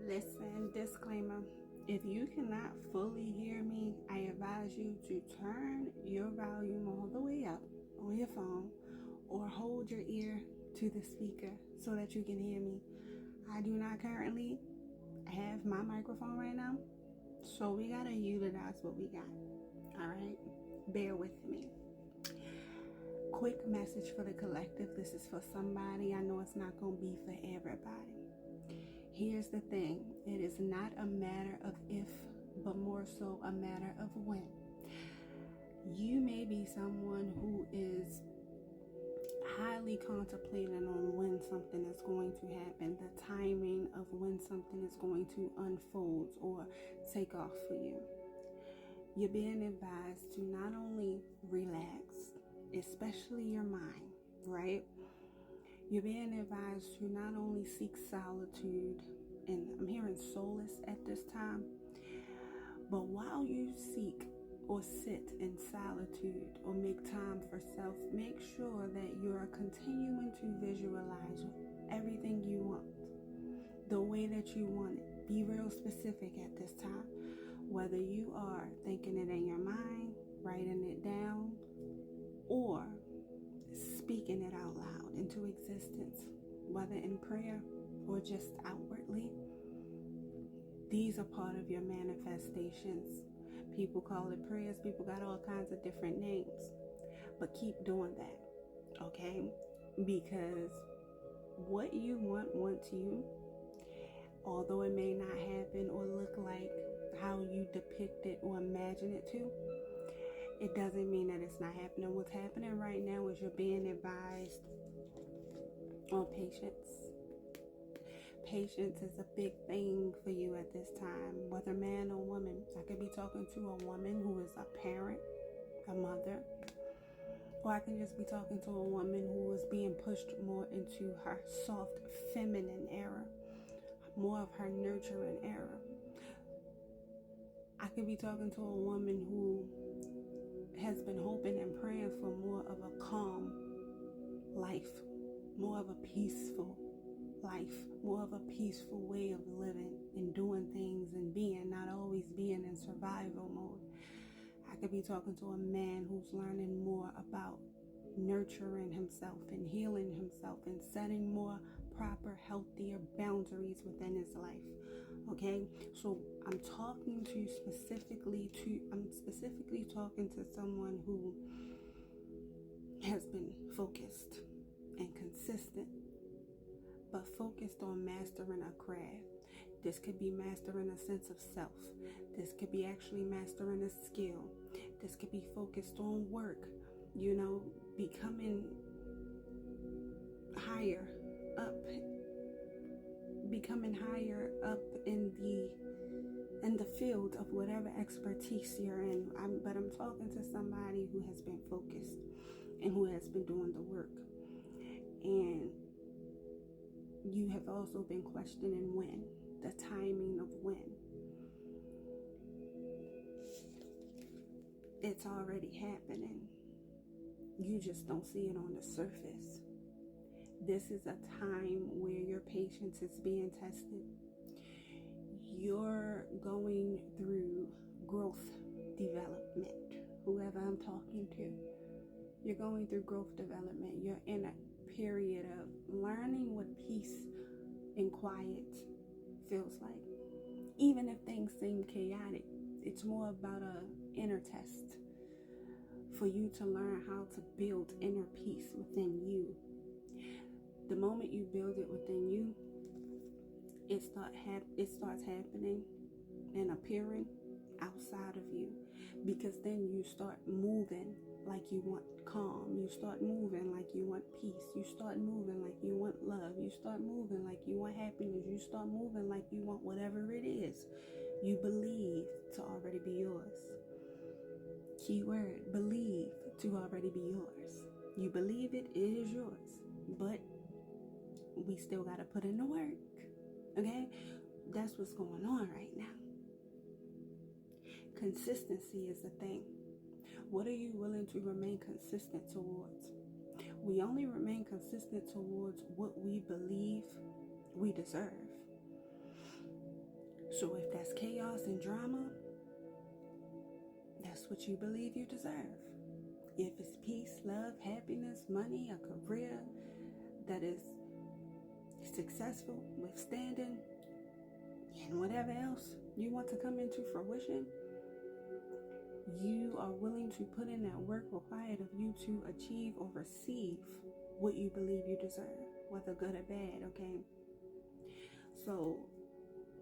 Listen, disclaimer. If you cannot fully hear me, I advise you to turn your volume all the way up on your phone or hold your ear to the speaker so that you can hear me. I do not currently have my microphone right now, so we gotta utilize what we got. Alright? Bear with me. Quick message for the collective. This is for somebody. I know it's not gonna be for everybody. Here's the thing. It is not a matter of if, but more so a matter of when. You may be someone who is highly contemplating on when something is going to happen, the timing of when something is going to unfold or take off for you. You're being advised to not only relax, especially your mind, right? You're being advised to not only seek solitude, and I'm hearing solace at this time, but while you seek or sit in solitude or make time for self, make sure that you're continuing to visualize everything you want, the way that you want it. Be real specific at this time. Whether you are thinking it in your mind, writing it down, or speaking it out loud into existence, whether in prayer or just outwardly, these are part of your manifestations. People call it prayers. People got all kinds of different names. But keep doing that, okay? Because what you want wants you. Although it may not happen or look like how you depict it or imagine it to, it doesn't mean that it's not happening. What's happening right now is you're being advised on patience. Patience is a big thing for you at this time, whether man or woman. I could be talking to a woman who is a parent, a mother, or I can just be talking to a woman who is being pushed more into her soft feminine era, more of her nurturing era. I could be talking to a woman who has been hoping and praying for more of a calm life, more of a peaceful life, more of a peaceful way of living and doing things and being, not always being in survival mode. I could be talking to a man who's learning more about nurturing himself and healing himself and setting more proper, healthier boundaries within his life. Okay, so I'm specifically talking to someone who has been focused and consistent, but focused on mastering a craft. This could be mastering a sense of self. This could be actually mastering a skill. This could be focused on work, becoming higher up in the field of whatever expertise you're in. But I'm talking to somebody who has been focused and who has been doing the work. And you have also been questioning when, the timing of when. It's already happening. You just don't see it on the surface. This is a time where your patience is being tested. You're going through growth development. Whoever I'm talking to, you're going through growth development. You're in a period of learning what peace and quiet feels like. Even if things seem chaotic, it's more about an inner test for you to learn how to build inner peace within you. The moment you build it within you, it starts happening and appearing outside of you, because then you start moving like you want calm. You start moving like you want peace. You start moving like you want love. You start moving like you want happiness. You start moving like you want whatever it is you believe to already be yours. Keyword, believe to already be yours. You believe it is yours, but we still got to put in the work. Okay? That's what's going on right now. Consistency is the thing. What are you willing to remain consistent towards? We only remain consistent towards what we believe we deserve. So if that's chaos and drama, that's what you believe you deserve. If it's peace, love, happiness, money, a career that is successful, withstanding, and whatever else you want to come into fruition, you are willing to put in that work required of you to achieve or receive what you believe you deserve, whether good or bad, okay? So,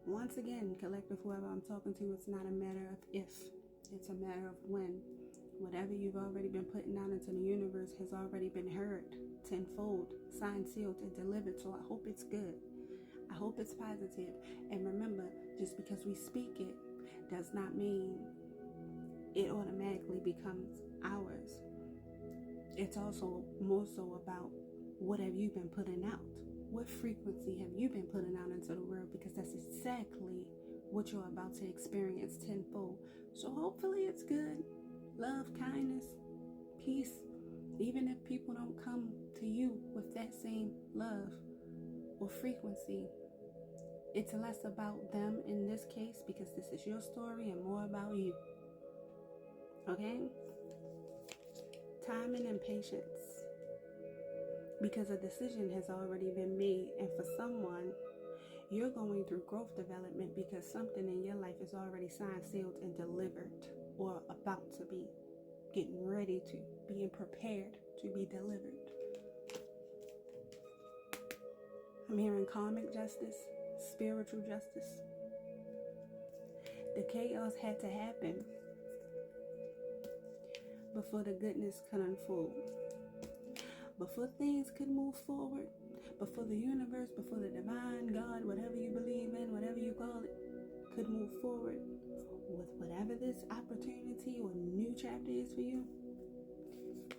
once again, collective, whoever I'm talking to, it's not a matter of if, it's a matter of when. Whatever you've already been putting out into the universe has already been heard tenfold, signed, sealed, and delivered. So I hope it's good. I hope it's positive. And remember, just because we speak it does not mean it automatically becomes ours. It's also more so about what have you been putting out? What frequency have you been putting out into the world? Because that's exactly what you're about to experience tenfold. So hopefully it's good. Love, kindness, peace. Even if people don't come to you with that same love or frequency, it's less about them in this case because this is your story and more about you. Okay? Timing and patience. Because a decision has already been made, and for someone, you're going through growth development because something in your life is already signed, sealed, and delivered, or about to be, getting ready to, being prepared to be delivered. I'm hearing karmic justice, spiritual justice. The chaos had to happen before the goodness could unfold. Before things could move forward, before the universe, before the divine, God, whatever you believe in, whatever you call it, could move forward with whatever this opportunity or new chapter is for you,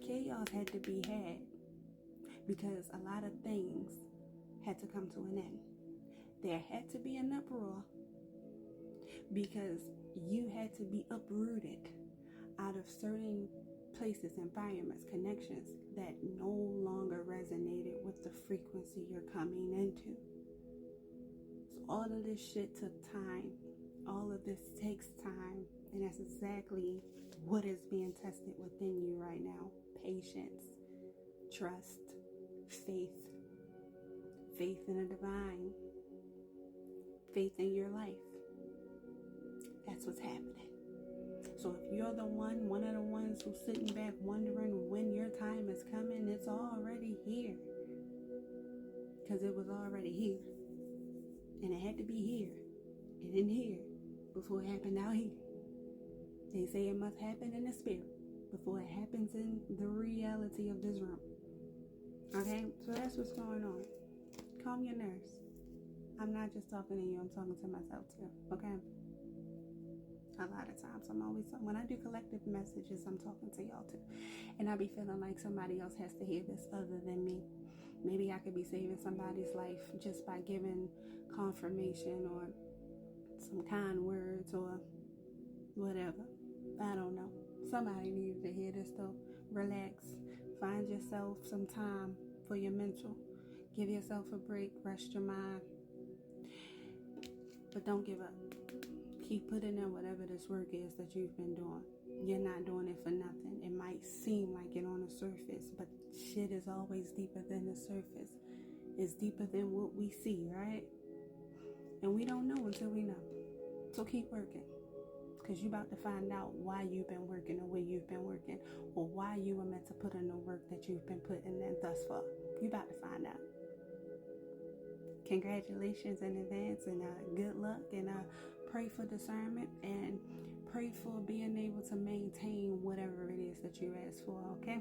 chaos had to be had because a lot of things had to come to an end. There had to be an uproar because you had to be uprooted out of certain places, environments, connections that no longer resonated with the frequency you're coming into. So all of this shit took time. All of this takes time. And that's exactly what is being tested within you right now. Patience, trust, faith. Faith in the divine. Faith in your life. That's what's happening. So if you're the one of the ones who's sitting back wondering when your time is coming, it's already here. Because it was already here. And it had to be here and in here before it happened out here. They say it must happen in the spirit before it happens in the reality of this room. Okay? So that's what's going on. Calm your nerves. I'm not just talking to you, I'm talking to myself too. Okay? A lot of times when I do collective messages, I'm talking to y'all too, and I be feeling like somebody else has to hear this other than me. Maybe I could be saving somebody's life just by giving confirmation or some kind words or whatever. I don't know. Somebody needs to hear this though. Relax. Find yourself some time for your mental. Give yourself a break. Rest your mind. But don't give up. Keep putting in whatever this work is that you've been doing. You're not doing it for nothing. It might seem like it on the surface, but shit is always deeper than the surface. It's deeper than what we see, right? And we don't know until we know. So keep working. Because you're about to find out why you've been working the way you've been working, or why you were meant to put in the work that you've been putting in thus far. You're about to find out. Congratulations in advance, and good luck, and pray for discernment, and pray for being able to maintain whatever it is that you ask for, okay?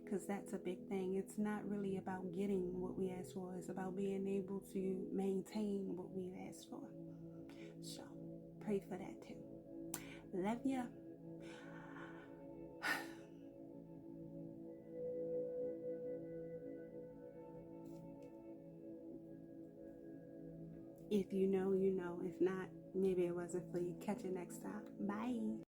Because that's a big thing. It's not really about getting what we ask for. It's about being able to maintain what we asked for. So, pray for that too. Love ya. If you know, you know. If not, maybe it wasn't for you. Catch you next time. Bye.